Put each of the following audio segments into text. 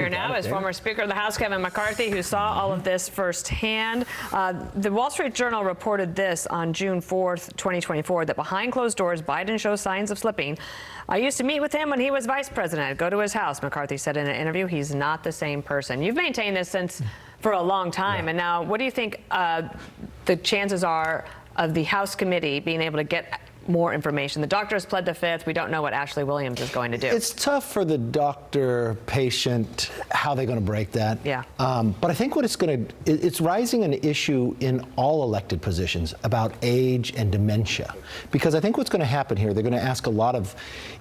Here now is former Speaker of the House Kevin McCarthy, who saw all of this firsthand. The Wall Street Journal reported this on June 4th, 2024, that behind closed doors, Biden shows signs of slipping. I used to meet with him when he was vice president, go to his house, McCarthy said in an interview. He's not the same person. You've maintained this for a long time. And now, what do you think the chances are of the House committee being able to get more information? The doctors pled the fifth. We don't know what Ashley Williams is going to do. It's tough for the doctor, patient, how they're going to break that. Yeah. But I think what it's raising an issue in all elected positions about age and dementia. Because I think what's going to happen here, they're going to ask a lot of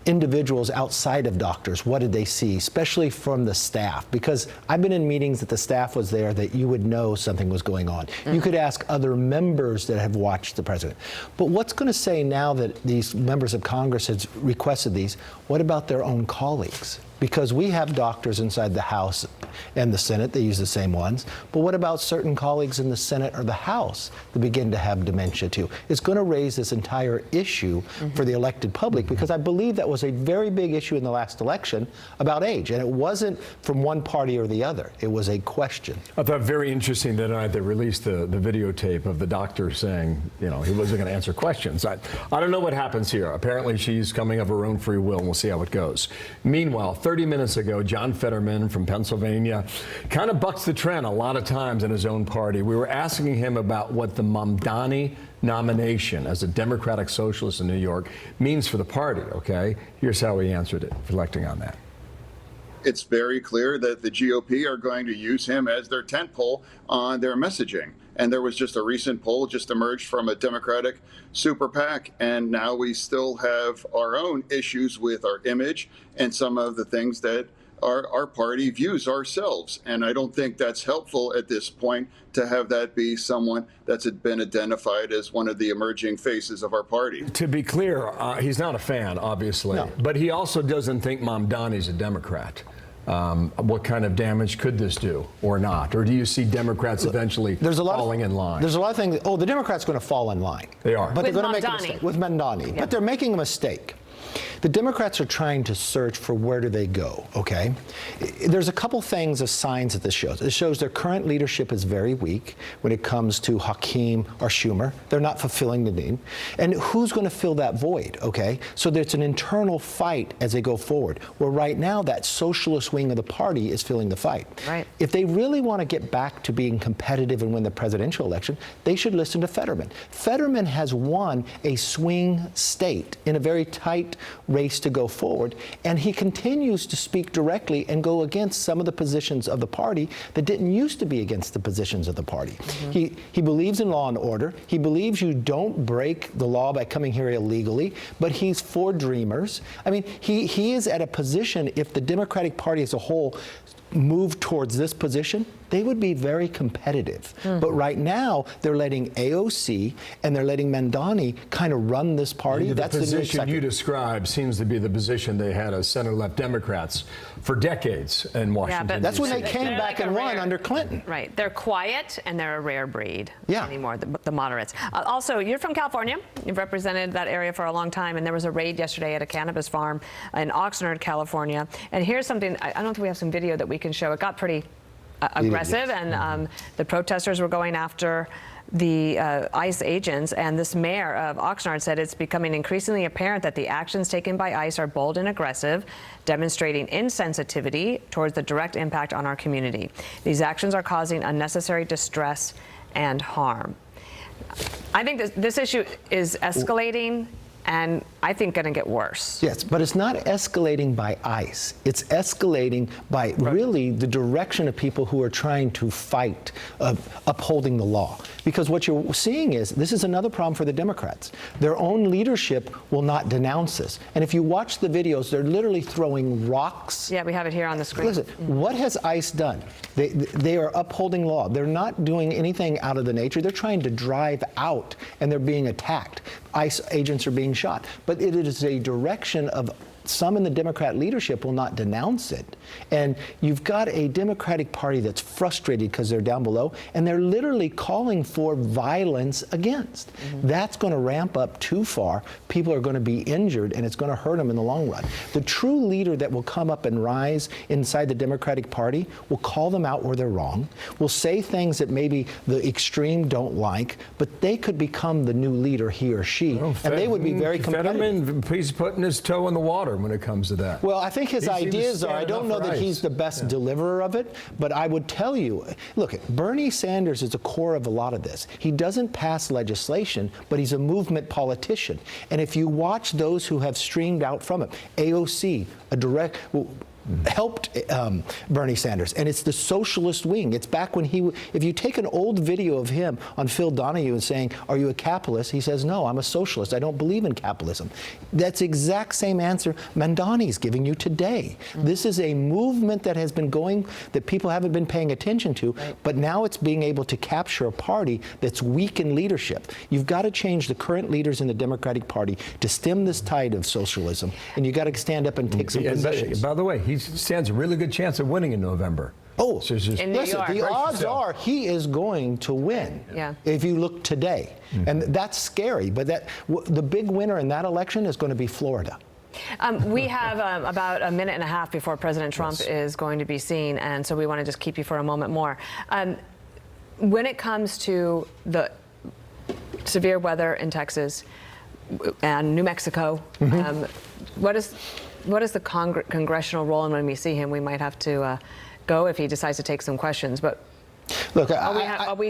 individuals outside of doctors, what did they see, especially from the staff? Because I've been in meetings that the staff was there that you would know something was going on. You could ask other members that have watched the president. But what's going to say now that these members of Congress have requested these, what about their own colleagues? Because we have doctors inside the House and the Senate, they use the same ones. But what about certain colleagues in the Senate or the House that begin to have dementia too? It's going to raise this entire issue for the elected public, because I believe that was a very big issue in the last election about age. And it wasn't from one party or the other. It was a question. I thought very interesting that night they released the videotape of the doctor saying, you know, he wasn't going to answer questions. I don't know what happens here. Apparently she's coming of her own free will, and we'll see how it goes. Meanwhile, 30 minutes ago, John Fetterman from Pennsylvania kind of bucks the trend a lot of times in his own party. We were asking him about what the Mamdani nomination as a Democratic Socialist in New York means for the party, okay? Here's how he answered it, reflecting on that. It's very clear that the GOP are going to use him as their tentpole on their messaging. And there was just a recent poll just emerged from a Democratic super PAC. And now we still have our own issues with our image and some of the things that our party views ourselves. And I don't think that's helpful at this point to have that be someone that's been identified as one of the emerging faces of our party. To be clear, he's not a fan, obviously, no. But he also doesn't think Mamdani's a Democrat. What kind of damage could this do or not? Or do you see Democrats eventually falling in line? There's a lot of things. Oh, the Democrats are going to fall in line. They are. But with they're going to make a mistake. With Mamdani. Yeah. But they're making a mistake. The Democrats are trying to search for where do they go, okay? There's a couple things of signs that this shows. It shows their current leadership is very weak when it comes to Hakeem or Schumer. They're not fulfilling the need. And who's going to fill that void, okay? So there's an internal fight as they go forward, where right now that socialist wing of the party is filling the fight. Right. If they really want to get back to being competitive and win the presidential election, they should listen to Fetterman. Fetterman has won a swing state in a very tight race to go forward, and he continues to speak directly and go against some of the positions of the party that didn't used to be against the positions of the party. He believes in law and order. He believes you don't break the law by coming here illegally, but he's for dreamers. I mean, he is at a position, if the Democratic Party as a whole move towards this position, they would be very competitive. But right now, they're letting AOC and they're letting Mamdani kind of run this party. That's the position you describe seems to be the position they had as center-left Democrats for decades in Washington. Yeah, but that's when they came back and won under Clinton. Right. They're quiet and they're a rare breed anymore, the moderates. Also, you're from California. You've represented that area for a long time, and there was a raid yesterday at a cannabis farm in Oxnard, California. And here's something, I don't know if we have some video that we can show. It got pretty aggressive, and the protesters were going after the ICE agents, and this mayor of Oxnard said it's becoming increasingly apparent that the actions taken by ICE are bold and aggressive, demonstrating insensitivity towards the direct impact on our community. These actions are causing unnecessary distress and harm. I think this issue is escalating, and I think going to get worse. Yes, but it's not escalating by ICE. It's escalating by really the direction of people who are trying to fight upholding the law. Because what you're seeing is, this is another problem for the Democrats. Their own leadership will not denounce this. And if you watch the videos, they're literally throwing rocks. Yeah, we have it here on the screen. Listen, what has ICE done? They are upholding law. They're not doing anything out of the nature. They're trying to drive out, and they're being attacked. ICE agents are being shot. But it is a direction of some in the Democrat leadership will not denounce it. And you've got a Democratic Party that's frustrated because they're down below, and they're literally calling for violence against. That's going to ramp up too far. People are going to be injured, and it's going to hurt them in the long run. The true leader that will come up and rise inside the Democratic Party will call them out where they're wrong, will say things that maybe the extreme don't like, but they could become the new leader, he or she, and they would be very competitive. Fetterman, he's putting his toe in the water when it comes to that. Well, I think his ideas are, I don't know that he's the best deliverer of it, but I would tell you, look, Bernie Sanders is the core of a lot of this. He doesn't pass legislation, but he's a movement politician. And if you watch those who have streamed out from it, AOC, a direct... helped Bernie Sanders, and it's the socialist wing. It's back when if you take an old video of him on Phil Donahue and saying, are you a capitalist? He says, no, I'm a socialist. I don't believe in capitalism. That's the exact same answer Mandani's giving you today. This is a movement that has been going, that people haven't been paying attention to, but now it's being able to capture a party that's weak in leadership. You've got to change the current leaders in the Democratic Party to stem this tide of socialism, and you've got to stand up and take some positions. By the way, he stands a really good chance of winning in November. Oh, in New York. The odds are he is going to win. Yeah. If you look today, and that's scary. But the big winner in that election is going to be Florida. We have about a minute and a half before President Trump is going to be seen, and so we want to just keep you for a moment more. When it comes to the severe weather in Texas and New Mexico, what is the congressional role? And when we see him, we might have to go if he decides to take some questions. But look, are we